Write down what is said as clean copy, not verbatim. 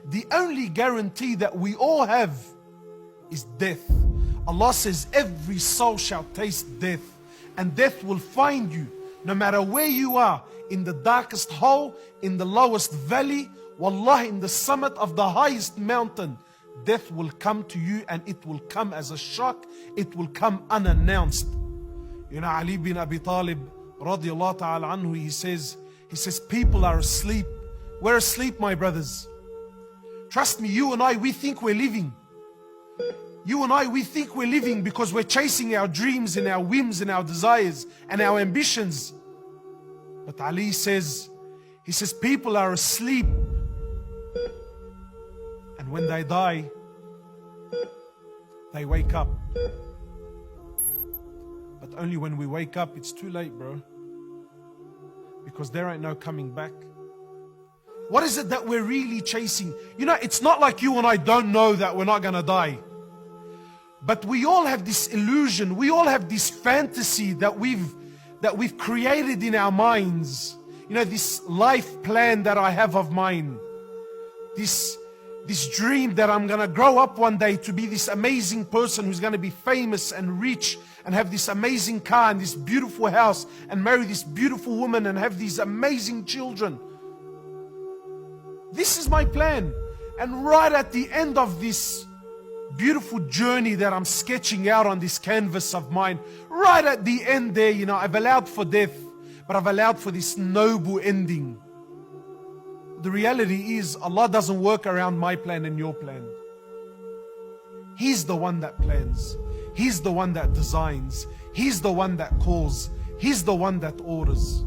The only guarantee that we all have is death. Allah says every soul shall taste death, and death will find you no matter where you are, in the darkest hole, in the lowest valley, wallah, in the summit of the highest mountain. Death will come to you, and it will come as a shock. It will come unannounced. You know, Ali bin Abi Talib radiallahu ta'ala anhu, he says people are asleep. We're asleep, my brothers. Trust me, you and I, we think we're living. You and I, we think we're living because we're chasing our dreams and our whims and our desires and our ambitions. But Ali says, he says people are asleep, and when they die, they wake up. But only when we wake up, it's too late, bro. Because there ain't no coming back. What is it that we're really chasing? You know, it's not like you and I don't know that we're not gonna die. But we all have this illusion, we all have this fantasy that we've created in our minds. You know, this life plan that I have of mine. This dream that I'm gonna grow up one day to be this amazing person who's gonna be famous and rich and have this amazing car and this beautiful house and marry this beautiful woman and have these amazing children. This is my plan. And right at the end of this beautiful journey that I'm sketching out on this canvas of mine, right at the end there, you know, I've allowed for death, but I've allowed for this noble ending. The reality is, Allah doesn't work around my plan and your plan. He's the one that plans. He's the one that designs. He's the one that calls. He's the one that orders.